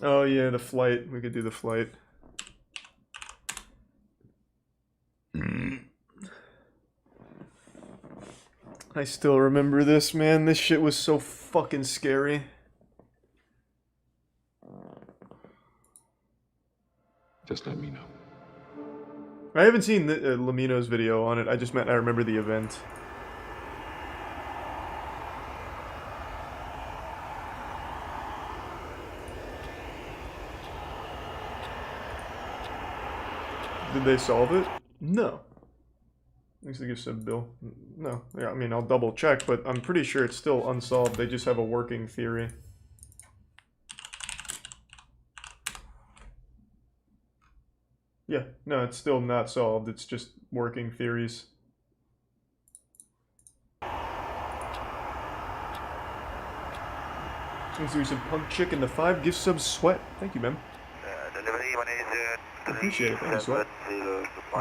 Oh yeah, the flight. We could do the flight. I still remember this, man. This shit was so fucking scary. Just let me know. I haven't seen Lamino's video on it. I just meant I remember the event. Did they solve it? No. Thanks to give sub Bill. No. Yeah, I mean, I'll double check, but I'm pretty sure it's still unsolved. They just have a working theory. Yeah, no, it's still not solved. It's just working theories. Thanks to some punk chick in the 5 gift subs. Sweat. Thank you, man. Delivery manager. Appreciate it. Thank you, Sweat.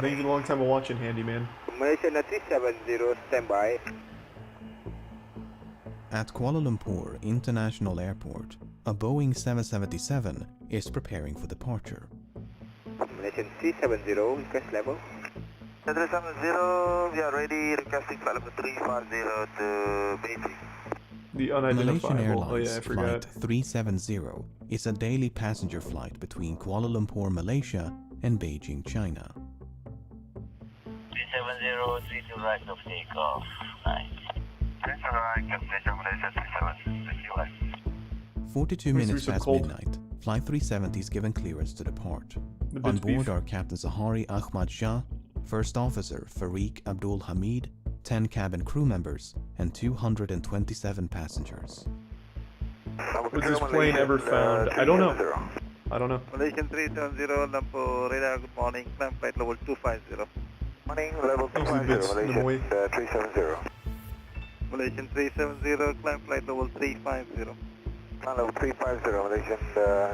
Thank you for a long time of watching, Handyman. Malaysia 370, standby. At Kuala Lumpur International Airport, a Boeing 777 is preparing for departure. Malaysian 370, request level. 370, we are ready, requesting flight level 350 to Beijing. The Malaysian unidentifiable. Airlines Oh yeah, I forgot. Flight 370 is a daily passenger flight between Kuala Lumpur, Malaysia and Beijing, China. 370, 32 right of takeoff. Nice. 42 minutes past midnight, Flight 370 is given clearance to depart. On board are Captain Zahari Ahmad Shah, First Officer Farik Abdul Hamid, 10 cabin crew members, and 227 passengers. Was this plane ever found? I don't know. I don't know. Malaysian 370, Lumpur, radar, good morning, climb flight level 250. Morning, level 250, Malaysian 370. Malaysian 370, climb flight level 350. Level 350, Malaysian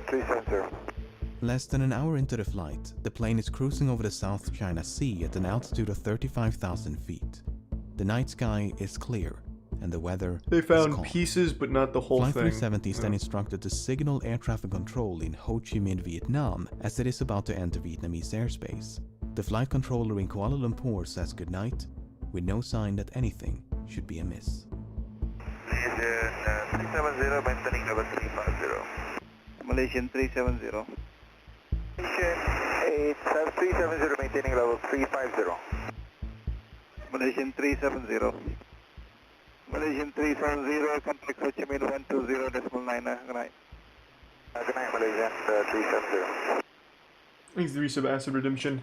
370. Less than an hour into the flight, the plane is cruising over the South China Sea at an altitude of 35,000 feet. The night sky is clear, and the weather They is found calm. pieces, but not the whole Flight thing. 370 is then instructed to signal air traffic control in Ho Chi Minh, Vietnam, as it is about to enter Vietnamese airspace. The flight controller in Kuala Lumpur says goodnight, with no sign that anything should be amiss. Malaysian 370, maintaining level 350. Malaysian 370. Malaysian 370, maintaining level 350. Malaysian 370. Malaysian 370, contact Ho Chi Minh 120.9. Good night. Good night, Malaysian 370. Thanks to Resub Acid Redemption.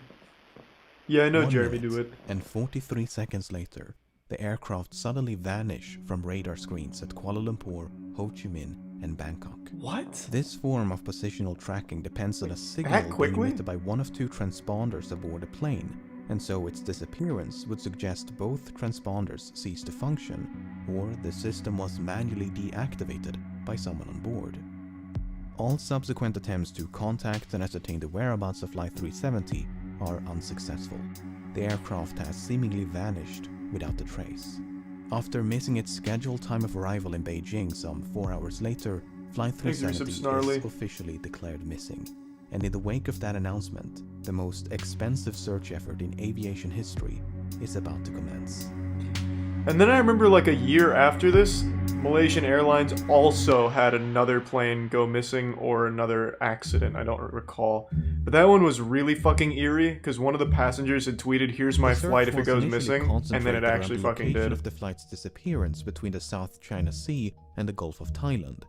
Yeah, I know 1 Jeremy minute do it. And 43 seconds later, the aircraft suddenly vanish from radar screens at Kuala Lumpur, Ho Chi Minh, and Bangkok. What? This form of positional tracking depends on a That signal being quickly? emitted by one of 2 transponders aboard a plane, and so its disappearance would suggest both transponders ceased to function, or the system was manually deactivated by someone on board. All subsequent attempts to contact and ascertain the whereabouts of Flight 370 are unsuccessful. The aircraft has seemingly vanished without a trace. After missing its scheduled time of arrival in Beijing some 4 hours later, Flight Thanks, Resub 370 Snarly. is officially declared missing. And in the wake of that announcement, the most expensive search effort in aviation history is about to commence. And then I remember like a year after this, Malaysian Airlines also had another plane go missing or another accident, I don't recall. But that one was really fucking eerie because one of the passengers had tweeted, "Here's my The search flight if it was goes initially missing," and then concentrated it around actually the fucking location did. of the flight's disappearance between the South China Sea and the Gulf of Thailand.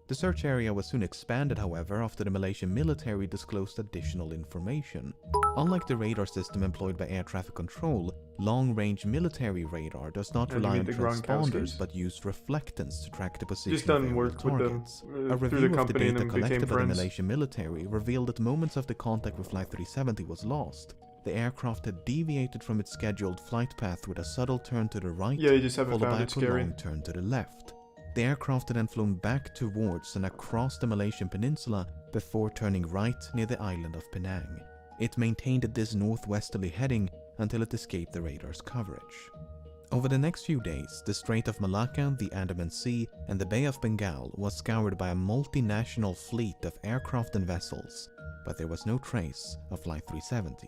The search area was soon expanded, however, after the Malaysian military disclosed additional information. Unlike the radar system employed by air traffic control, long-range military radar does not And you rely mean on the transponders Gronkowskis? but use reflectance to track the position Just of done aerial work with them targets. A through the review of the company and data then became collected by the friends. Malaysian military revealed that moments after contact with Flight 370 was lost, the aircraft had deviated from its scheduled flight path with a subtle turn to the right, Yeah, you just haven't followed found by a it scary. prolonged turn to the left. The aircraft had then flown back towards and across the Malaysian peninsula before turning right near the island of Penang. It maintained this northwesterly heading until it escaped the radar's coverage. Over the next few days, the Strait of Malacca, the Andaman Sea, and the Bay of Bengal was scoured by a multinational fleet of aircraft and vessels, but there was no trace of Flight 370.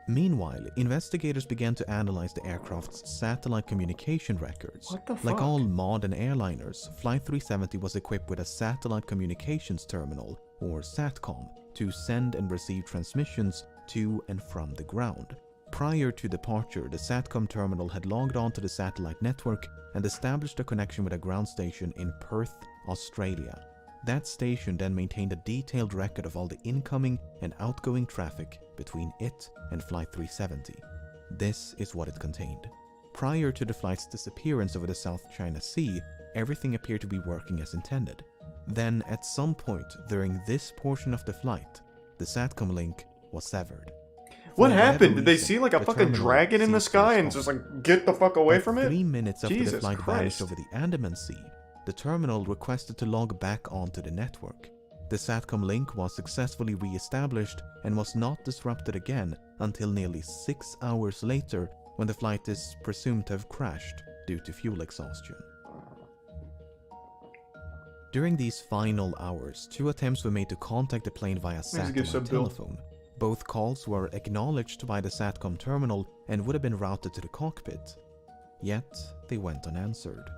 Meanwhile, investigators began to analyze the aircraft's satellite communication records. What the fuck? Like all modern airliners, Flight 370 was equipped with a satellite communications terminal, or SATCOM, to send and receive transmissions to and from the ground. Prior to departure, the SATCOM terminal had logged onto the satellite network and established a connection with a ground station in Perth, Australia. That station then maintained a detailed record of all the incoming and outgoing traffic between it and Flight 370. This is what it contained. Prior to the flight's disappearance over the South China Sea, everything appeared to be working as intended. Then, at some point during this portion of the flight, the SATCOM link was severed. What For whatever happened? Did they reason, see like a the fucking terminal dragon in the ceased to sky and respond. just like get the fuck away But from it? 3 minutes after the Jesus flight vanished Christ. over the Andaman Sea, the terminal requested to log back onto the network. The SATCOM link was successfully re-established and was not disrupted again until nearly 6 hours later, when the flight is presumed to have crashed due to fuel exhaustion. During these final hours, 2 attempts were made to contact the plane via satellite telephone. Both calls were acknowledged by the SATCOM terminal and would have been routed to the cockpit. Yet, they went unanswered.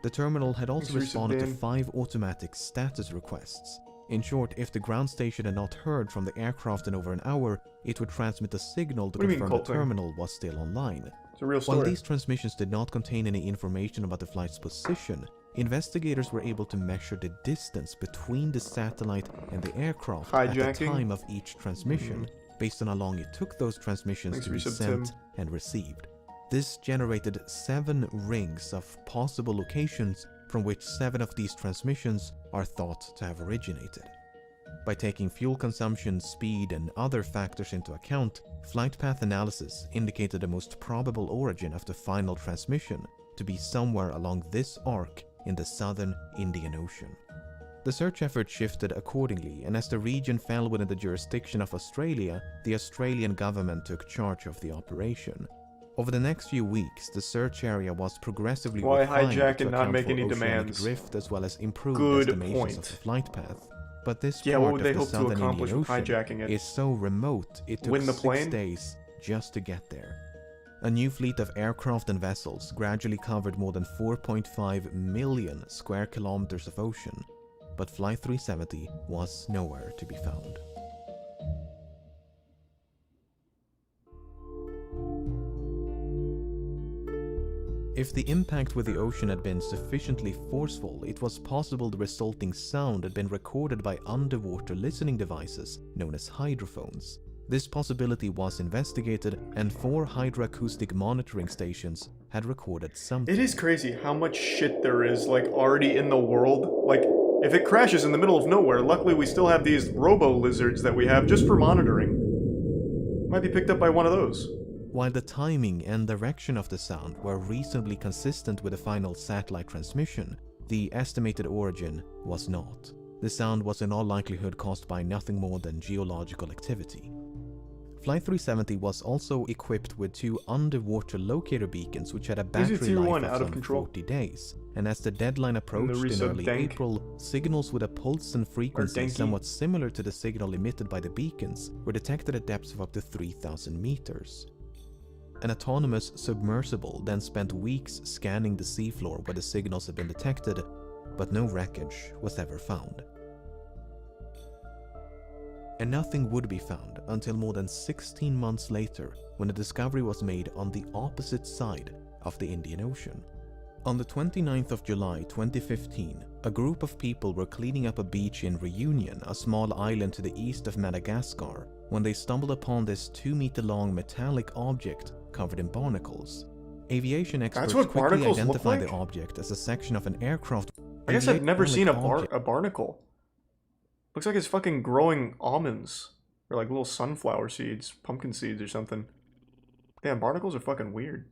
The terminal had also Thanks, responded to Dan. 5 automatic status requests. In short, if the ground station had not heard from the aircraft in over an hour, it would transmit a signal to What do you mean, confirm the cult thing? terminal was still online. It's a real While story. these transmissions did not contain any information about the flight's position, investigators were able to measure the distance between the satellite and the aircraft at the Hijacking? time of each transmission, based on how long it took those transmissions Thanks to for be your sub, sent Tim. and received. This generated 7 rings of possible locations from which 7 of these transmissions are thought to have originated. By taking fuel consumption, speed, and other factors into account, flight path analysis indicated the most probable origin of the final transmission to be somewhere along this arc in the southern Indian Ocean. The search effort shifted accordingly, and as the region fell within the jurisdiction of Australia, the Australian government took charge of the operation. Over the next few weeks, the search area was progressively Why refined hijack to and not account make for any oceanic demands? drift as well as improved Good estimations point. of the flight path. But this Yeah, part what would of they the hope to southern accomplish Indian with Ocean hijacking it? is so remote it took Win the 6 plane? days just to get there. A new fleet of aircraft and vessels gradually covered more than 4.5 million square kilometers of ocean, but Flight 370 was nowhere to be found. If the impact with the ocean had been sufficiently forceful, it was possible the resulting sound had been recorded by underwater listening devices known as hydrophones. This possibility was investigated, and 4 hydroacoustic monitoring stations had recorded something. It is crazy how much shit there is, like, already in the world. Like, if it crashes in the middle of nowhere, luckily we still have these robo-lizards that we have just for monitoring. Might be picked up by one of those. While the timing and direction of the sound were reasonably consistent with the final satellite transmission, the estimated origin was not. The sound was in all likelihood caused by nothing more than geological activity. Flight 370 was also equipped with 2 underwater locator beacons which had a battery Tier life 1 of out of some control. 40 days, and as the deadline approached in resub early dank. April, signals with a pulse and frequency danky. somewhat similar to the signal emitted by the beacons were detected at depths of up to 3,000 meters. An autonomous submersible then spent weeks scanning the seafloor where the signals had been detected, but no wreckage was ever found. And nothing would be found until more than 16 months later, when a discovery was made on the opposite side of the Indian Ocean. On the 29th of July 2015, a group of people were cleaning up a beach in Reunion, a small island to the east of Madagascar, when they stumbled upon this 2-meter-long metallic object covered in barnacles. Aviation experts what quickly barnacles look identified like? the object as a section of an aircraft. I guess I've never seen a Avionic barnacle. Looks like it's fucking growing almonds. Or like little sunflower seeds, pumpkin seeds or something. Damn, barnacles are fucking weird.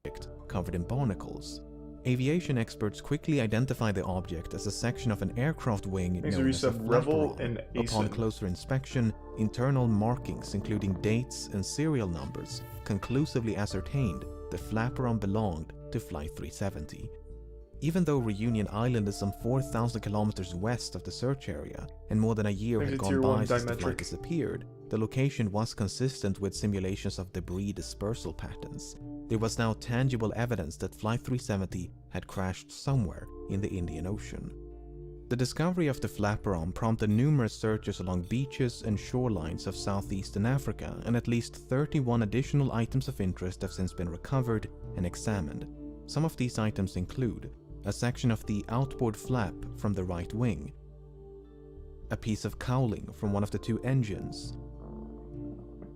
object covered in barnacles. Aviation experts quickly identified the object as a section of an aircraft wing Thanks known to as a Resub, Revel, flaperon. and Upon Asen. closer inspection, internal markings including dates and serial numbers conclusively ascertained the flaperon belonged to Flight 370. Even though Reunion Island is some 4,000 kilometers west of the search area, and more than a year Maybe had it's gone Tier by 1 since the dimetric. flight disappeared, the location was consistent with simulations of debris dispersal patterns. There was now tangible evidence that Flight 370 had crashed somewhere in the Indian Ocean. The discovery of the flaperon prompted numerous searches along beaches and shorelines of southeastern Africa, and at least 31 additional items of interest have since been recovered and examined. Some of these items include a section of the outboard flap from the right wing, a piece of cowling from one of the two engines,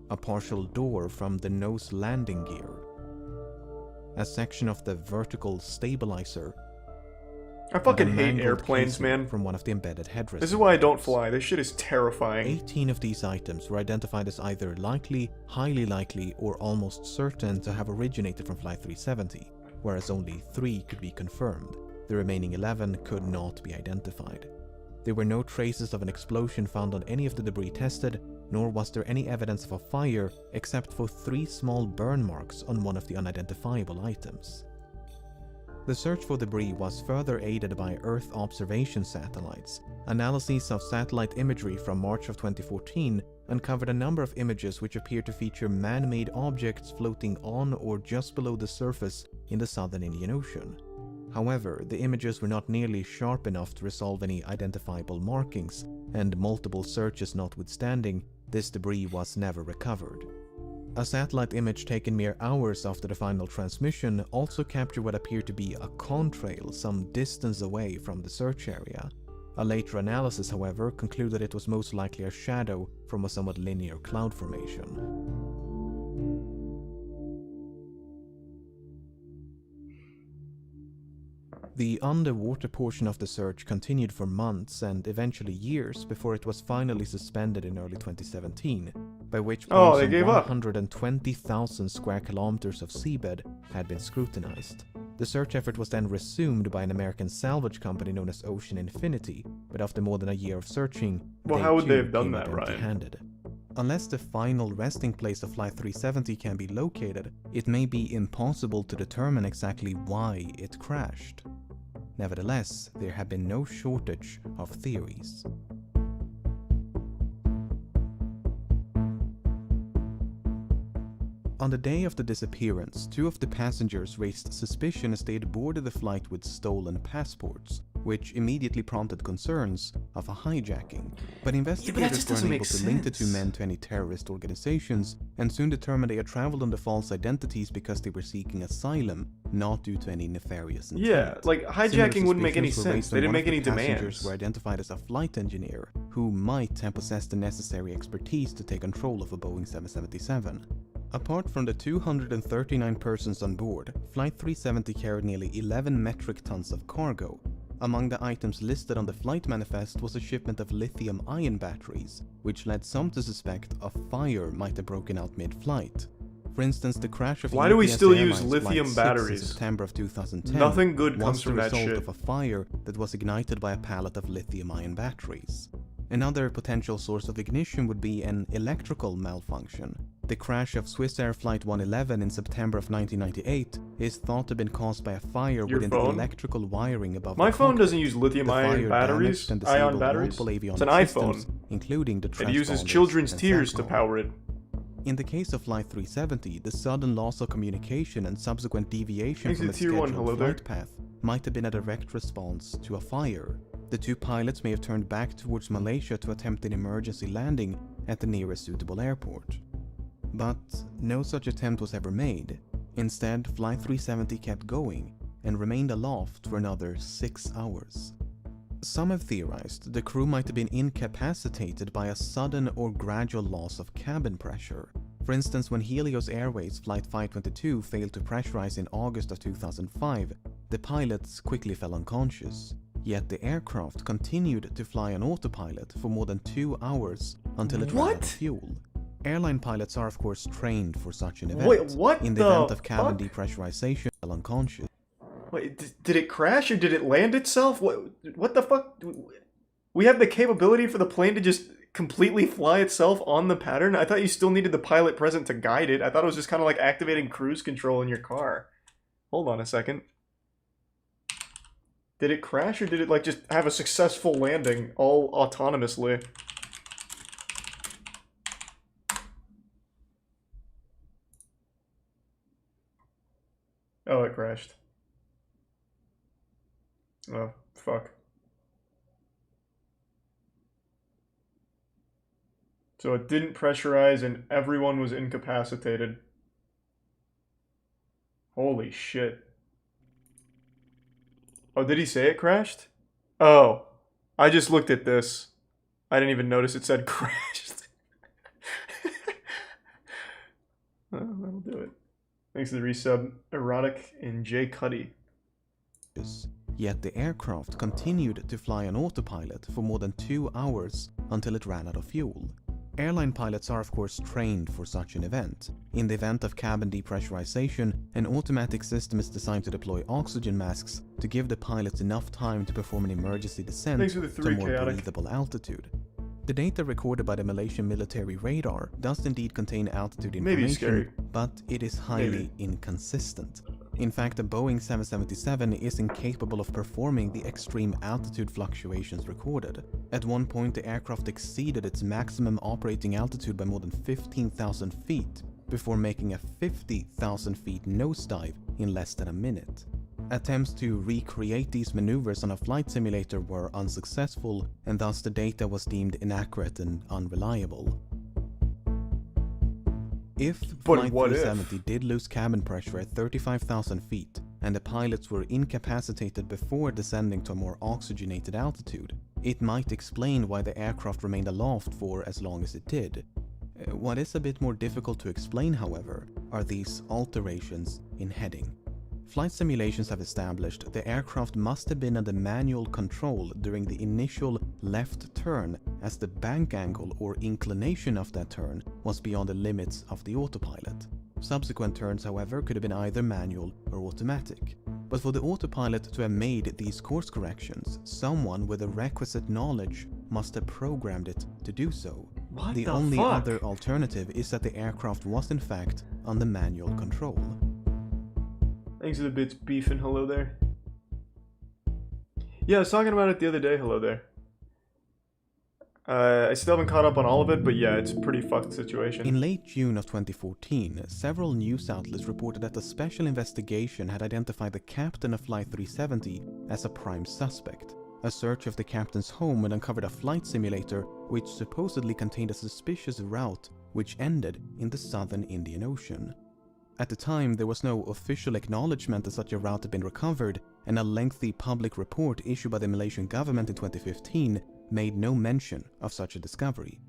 a partial door from the nose landing gear, a section of the vertical stabilizer, I fucking and a hate mangled airplanes, casing man. from one of the embedded headrests. This is why I don't fly. This shit is terrifying. 18 of these items were identified as either likely, highly likely, or almost certain to have originated from Flight 370, whereas only 3 could be confirmed. The remaining 11 could not be identified. There were no traces of an explosion found on any of the debris tested, nor was there any evidence of a fire except for 3 small burn marks on one of the unidentifiable items. The search for debris was further aided by Earth observation satellites. Analyses of satellite imagery from March of 2014 uncovered a number of images which appear to feature man-made objects floating on or just below the surface in the southern Indian Ocean. However, the images were not nearly sharp enough to resolve any identifiable markings, and multiple searches notwithstanding, this debris was never recovered. A satellite image taken mere hours after the final transmission also captured what appeared to be a contrail some distance away from the search area. A later analysis, however, concluded it was most likely a shadow from a somewhat linear cloud formation. The underwater portion of the search continued for months and eventually years before it was finally suspended in early 2017, by which point they some gave up. 120,000 square kilometers of seabed had been scrutinized. The search effort was then resumed by an American salvage company known as Ocean Infinity, but after more than a year of searching, Well, how would they too have done came that, out Ryan? empty-handed. Unless the final resting place of Flight 370 can be located, it may be impossible to determine exactly why it crashed. Nevertheless, there have been no shortage of theories. On the day of the disappearance, 2 of the passengers raised suspicion as they had boarded the flight with stolen passports, which immediately prompted concerns of a hijacking. But investigators just were doesn't unable make to link the 2 sense. men to any terrorist organizations, and soon determined they had traveled under false identities because they were seeking asylum, not due to any nefarious intent. Yeah, like Similar hijacking wouldn't make any suspicions were sense. raised They when didn't one make of any the passengers demands. were identified as a flight engineer who might have possessed the necessary expertise to take control of a Boeing 777. Apart from the 239 persons on board, Flight 370 carried nearly 11 metric tons of cargo. Among the items listed on the flight manifest was a shipment of lithium-ion batteries, which led some to suspect a fire might have broken out mid-flight. For instance, the crash of Why do we UPS still use Airlines Flight lithium 6 batteries? in September of 2010 Nothing good was comes from the that result shit. of a fire that was ignited by a pallet of lithium-ion batteries. Another potential source of ignition would be an electrical malfunction. The crash of Swiss Air Flight 111 in September of 1998 is thought to have been caused by a fire Your within phone? the electrical wiring above My the phone cockpit. doesn't use The lithium-ion fire batteries, damaged and ion disabled batteries. multiple It's an avionic iPhone. systems, including the It uses transponders children's and tears to SATCOM. power it. In the case of Flight 370, the sudden loss of communication and subsequent deviation Thanks from to its Tier 1, scheduled hello there. flight path might have been a direct response to a fire. The 2 pilots may have turned back towards Malaysia to attempt an emergency landing at the nearest suitable airport. But no such attempt was ever made. Instead, Flight 370 kept going and remained aloft for another 6 hours. Some have theorized the crew might have been incapacitated by a sudden or gradual loss of cabin pressure. For instance, when Helios Airways Flight 522 failed to pressurize in August of 2005, the pilots quickly fell unconscious. Yet the aircraft continued to fly on autopilot for more than 2 hours until it ran out What? of fuel. Airline pilots are of course trained for such an event. Wait, what In the the event of cabin fuck? depressurization, they fell unconscious. Wait, did it crash or did it land itself? What the fuck? We have the capability for the plane to just completely fly itself on the pattern? I thought you still needed the pilot present to guide it. I thought it was just kind of like activating cruise control in your car. Hold on a second. Did it crash or did it like just have a successful landing all autonomously? Oh, it crashed. Oh, fuck. So it didn't pressurize and everyone was incapacitated. Holy shit. Oh, did he say it crashed? Oh, I just looked at this. I didn't even notice it said crashed. Well, that'll do it. Thanks to the resub, Erotic and J. Cuddy. Yet the aircraft continued to fly on autopilot for more than 2 hours until it ran out of fuel. Airline pilots are of course trained for such an event. In the event of cabin depressurization, an automatic system is designed to deploy oxygen masks to give the pilots enough time to perform an emergency descent to a more breathable altitude. The data recorded by the Malaysian military radar does indeed contain altitude information, but it is highly inconsistent. In fact, a Boeing 777 is incapable of performing the extreme altitude fluctuations recorded. At one point, the aircraft exceeded its maximum operating altitude by more than 15,000 feet, before making a 50,000 feet nosedive in less than a minute. Attempts to recreate these maneuvers on a flight simulator were unsuccessful, and thus the data was deemed inaccurate and unreliable. If Flight 370 did lose cabin pressure at 35,000 feet, and the pilots were incapacitated before descending to a more oxygenated altitude, it might explain why the aircraft remained aloft for as long as it did. What is a bit more difficult to explain, however, are these alterations in heading. Flight simulations have established the aircraft must have been under manual control during the initial left turn, as the bank angle or inclination of that turn was beyond the limits of the autopilot. Subsequent turns, however, could have been either manual or automatic. But for the autopilot to have made these course corrections, someone with the requisite knowledge must have programmed it to do so. The only other alternative is that the aircraft was in fact under manual control. Thanks for the bits, Beef, and hello there. Yeah, I was talking about it the other day, hello there. I still haven't caught up on all of it, but yeah, it's a pretty fucked situation. In late June of 2014, several news outlets reported that a special investigation had identified the captain of Flight 370 as a prime suspect. A search of the captain's home had uncovered a flight simulator which supposedly contained a suspicious route which ended in the southern Indian Ocean. At the time, there was no official acknowledgement that such a route had been recovered, and a lengthy public report issued by the Malaysian government in 2015 made no mention of such a discovery.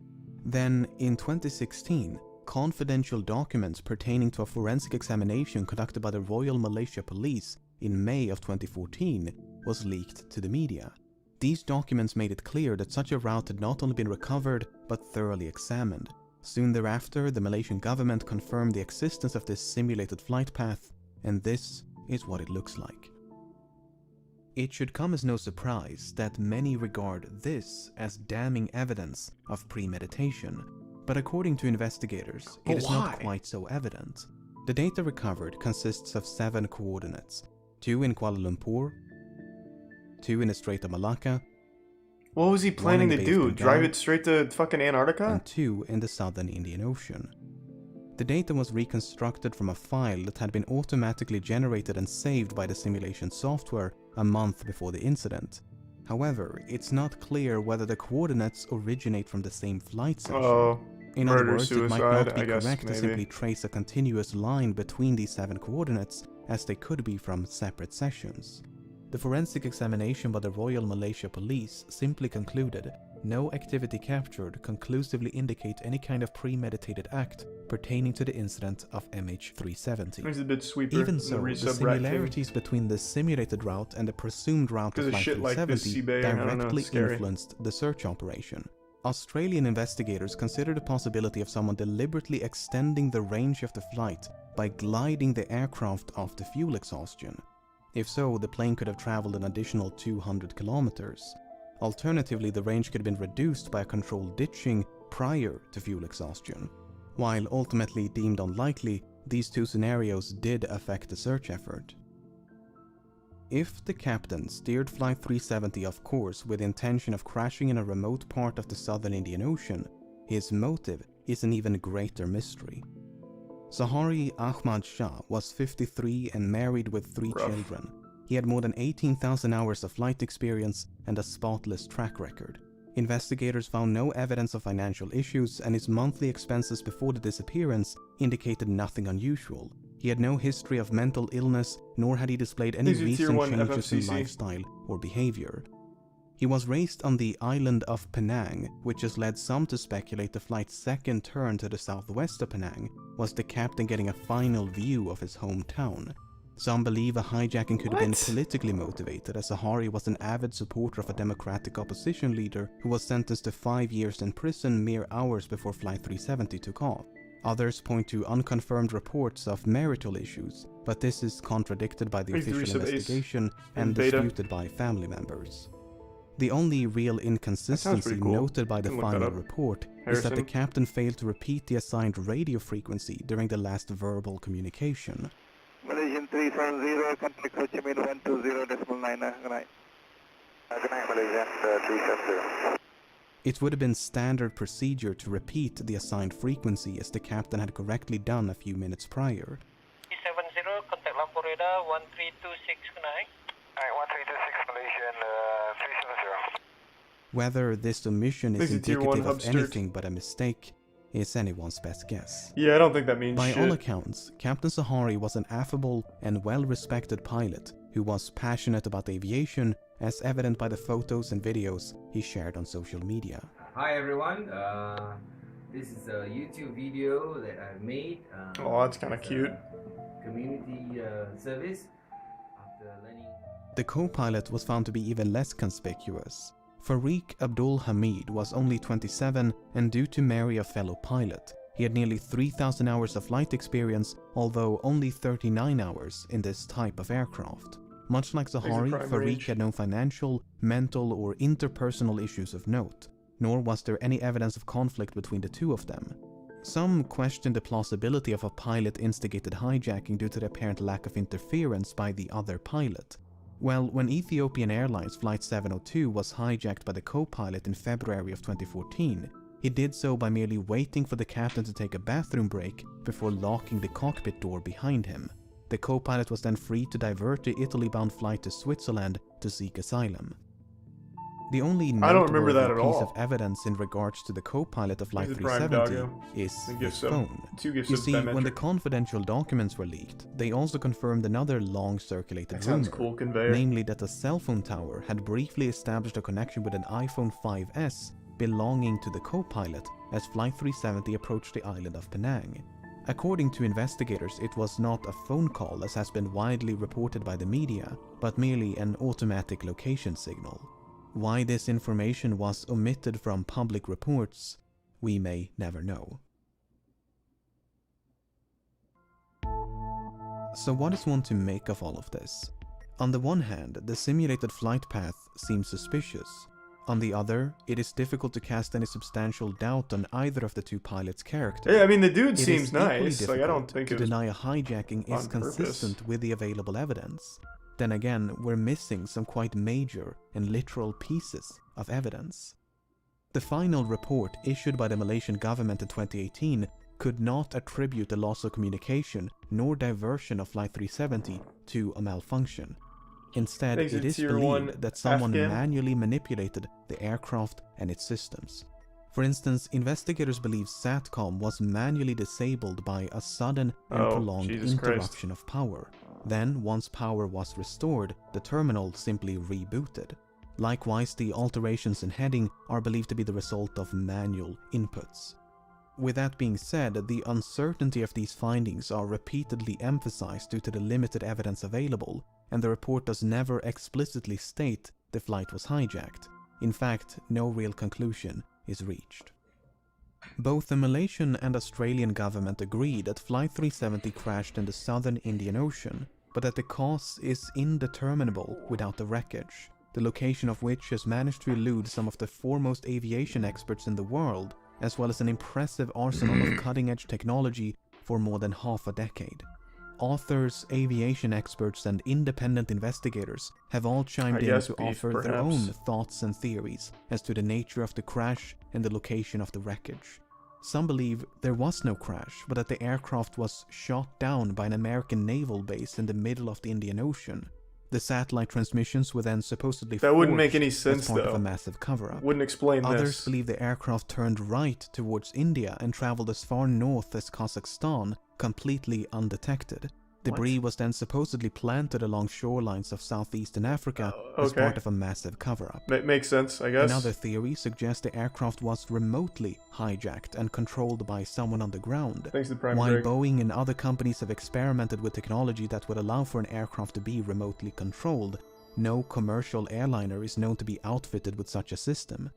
Then, in 2016, confidential documents pertaining to a forensic examination conducted by the Royal Malaysia Police in May of 2014 was leaked to the media. These documents made it clear that such a route had not only been recovered, but thoroughly examined. Soon thereafter, the Malaysian government confirmed the existence of this simulated flight path, and this is what it looks like. It should come as no surprise that many regard this as damning evidence of premeditation, but according to investigators, it is not quite so evident. The data recovered consists of 7 coordinates, 2 in Kuala Lumpur, 2 in the Strait of Malacca, what was he planning to do? Drive it straight to fucking Antarctica? And 2 in the southern Indian Ocean. The data was reconstructed from a file that had been automatically generated and saved by the simulation software a month before the incident. However, it's not clear whether the coordinates originate from the same flight session. In other words, it might not be correct to simply trace a continuous line between these 7 coordinates, as they could be from separate sessions. The forensic examination by the Royal Malaysia Police simply concluded no activity captured conclusively indicate any kind of premeditated act pertaining to the incident of MH370. Even so, the similarities between the simulated route and the presumed route of Flight 370 directly influenced the search operation. Australian investigators considered the possibility of someone deliberately extending the range of the flight by gliding the aircraft off the fuel exhaustion. If so, the plane could have traveled an additional 200 kilometers. Alternatively, the range could have been reduced by a controlled ditching prior to fuel exhaustion. While ultimately deemed unlikely, these two scenarios did affect the search effort. If the captain steered Flight 370 off course with intention of crashing in a remote part of the southern Indian Ocean, his motive is an even greater mystery. Zahari Ahmad Shah was 53 and married with 3 children. He had more than 18,000 hours of flight experience and a spotless track record. Investigators found no evidence of financial issues, and his monthly expenses before the disappearance indicated nothing unusual. He had no history of mental illness, nor had he displayed any recent changes in lifestyle or behavior. He was raised on the island of Penang, which has led some to speculate the flight's second turn to the southwest of Penang was the captain getting a final view of his hometown. Some believe a hijacking could have been politically motivated, as Zahari was an avid supporter of a democratic opposition leader who was sentenced to 5 years in prison mere hours before Flight 370 took off. Others point to unconfirmed reports of marital issues, but this is contradicted by the official investigation and disputed by family members. The only real inconsistency noted by the final report is that the captain failed to repeat the assigned radio frequency during the last verbal communication. Malaysian 370, contact Ho Chi Minh 120.9. Good night. Good night, Malaysian 370. It would have been standard procedure to repeat the assigned frequency, as the captain had correctly done a few minutes prior. 370, contact lampu radar 1326, good night. Alright, 1326 Malaysian 370. Whether this omission is indicative of anything but a mistake is anyone's best guess. Yeah, I don't think that means By shit. all accounts, Captain Zahari was an affable and well-respected pilot who was passionate about aviation, as evident by the photos and videos he shared on social media. Hi everyone, this is a YouTube video that I made. Oh, that's kind of cute. Community service. After learning. The co-pilot was found to be even less conspicuous. Farik Abdul Hamid was only 27, and due to marry a fellow pilot, he had nearly 3,000 hours of flight experience, although only 39 hours in this type of aircraft. Much like Zahari, Farik had no financial, mental, or interpersonal issues of note, nor was there any evidence of conflict between the two of them. Some questioned the plausibility of a pilot-instigated hijacking due to the apparent lack of interference by the other pilot. Well, when Ethiopian Airlines Flight 702 was hijacked by the co-pilot in February of 2014, he did so by merely waiting for the captain to take a bathroom break before locking the cockpit door behind him. The co-pilot was then free to divert the Italy-bound flight to Switzerland to seek asylum. The only noteworthy piece of evidence in regards to the co-pilot of Flight 370 is his phone. You see, when the confidential documents were leaked, they also confirmed another long-circulated rumor, namely that a cell phone tower had briefly established a connection with an iPhone 5S belonging to the co-pilot as Flight 370 approached the island of Penang. According to investigators, it was not a phone call, as has been widely reported by the media, but merely an automatic location signal. Why this information was omitted from public reports, we may never know. So what is one to make of all of this? On the one hand, the simulated flight path seems suspicious. On the other, it is difficult to cast any substantial doubt on either of the two pilots' character. Yeah, I mean, the dude seems nice. Like, I don't think to deny a hijacking is consistent with the available evidence. Then again, we're missing some quite major and literal pieces of evidence. The final report issued by the Malaysian government in 2018 could not attribute the loss of communication nor diversion of Flight 370 to a malfunction. Instead, it is believed that someone manually manipulated the aircraft and its systems. For instance, investigators believe SATCOM was manually disabled by a sudden and prolonged interruption of power. Then, once power was restored, the terminal simply rebooted. Likewise, the alterations in heading are believed to be the result of manual inputs. With that being said, the uncertainty of these findings are repeatedly emphasized due to the limited evidence available, and the report does never explicitly state the flight was hijacked. In fact, no real conclusion is reached. Both the Malaysian and Australian government agree that Flight 370 crashed in the southern Indian Ocean, but that the cause is indeterminable without the wreckage. the location of which has managed to elude some of the foremost aviation experts in the world, as well as an impressive arsenal of cutting-edge technology for more than half a decade. Authors, aviation experts, and independent investigators have all chimed in to offer their own thoughts and theories as to the nature of the crash and the location of the wreckage. Some believe there was no crash, but that the aircraft was shot down by an American naval base in the middle of the Indian Ocean. The satellite transmissions were then supposedly that wouldn't make any sense, as part though. of a massive cover-up. Wouldn't explain Others this. believe the aircraft turned right towards India and traveled as far north as Kazakhstan, completely undetected. Debris was then supposedly planted along shorelines of southeastern Africa as part of a massive cover-up. Makes sense, I guess. Another theory suggests the aircraft was remotely hijacked and controlled by someone on the ground. Thanks to Prime While Greg. Boeing and other companies have experimented with technology that would allow for an aircraft to be remotely controlled, no commercial airliner is known to be outfitted with such a system.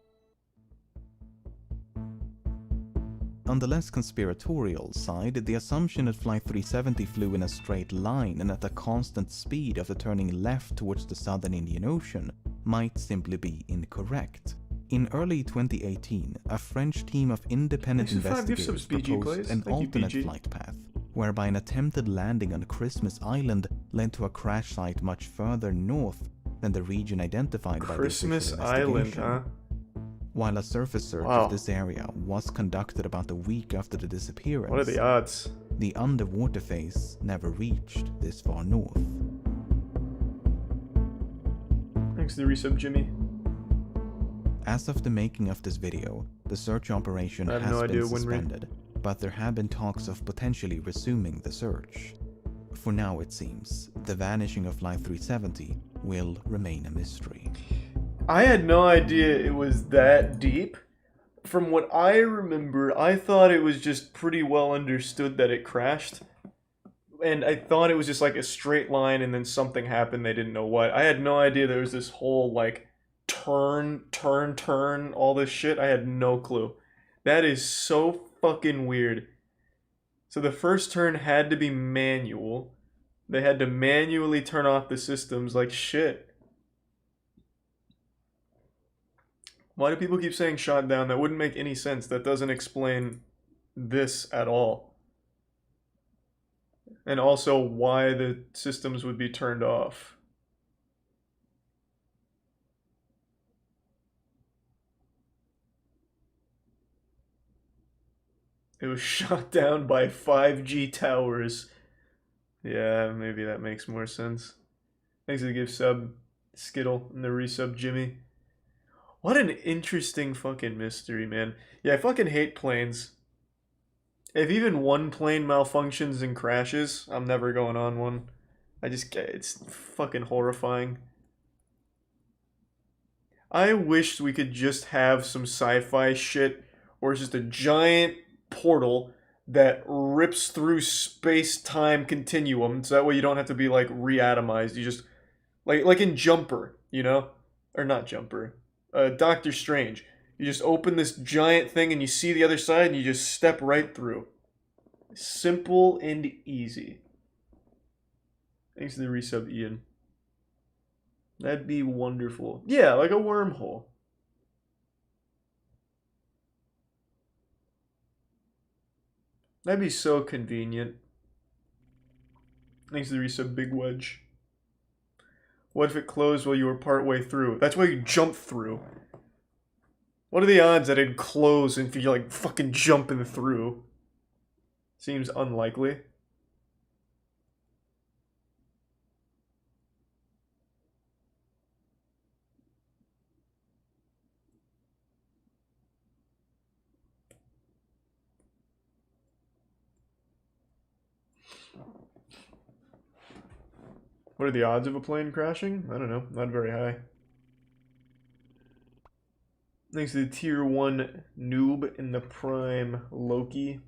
On the less conspiratorial side, the assumption that Flight 370 flew in a straight line and at a constant speed after turning left towards the southern Indian Ocean might simply be incorrect. In early 2018, a French team of independent investigators proposed an alternate flight path, whereby an attempted landing on Christmas Island led to a crash site much further north than the region identified by the Christmas official Island, investigation. huh? While a surface search of this area was conducted about a week after the disappearance, What are the odds? the underwater phase never reached this far north. Thanks to the resub, Jimmy. As of the making of this video, the search operation has been suspended, but there have been talks of potentially resuming the search. For now, it seems, the vanishing of Flight 370 will remain a mystery. I had no idea it was that deep. From what I remember, I thought it was just pretty well understood that it crashed. And I thought it was just like a straight line and then something happened, they didn't know what. I had no idea there was this whole like turn, all this shit. I had no clue. That is so fucking weird. So the first turn had to be manual. They had to manually turn off the systems like shit. Why do people keep saying shot down? That wouldn't make any sense. That doesn't explain this at all. And also why the systems would be turned off. It was shot down by 5G towers. Yeah, maybe that makes more sense. Thanks for the gift sub, Skittle, and the resub, Jimmy. What an interesting fucking mystery, man. Yeah, I fucking hate planes. If even one plane malfunctions and crashes, I'm never going on one. It's fucking horrifying. I wish we could just have some sci-fi shit where it's just a giant portal that rips through space-time continuum, so that way you don't have to be like reatomized. You just like in Jumper, you know? Or not Jumper. Doctor Strange. You just open this giant thing and you see the other side and you just step right through. Simple and easy. Thanks to the resub, Ian. That'd be wonderful. Yeah, like a wormhole. That'd be so convenient. Thanks to the resub, Big Wedge. What if it closed while you were partway through? That's why you jump through. What are the odds that it'd close if you're like fucking jumping through? Seems unlikely. What are the odds of a plane crashing? I don't know. Not very high. Thanks to the tier 1 noob in the prime Loki.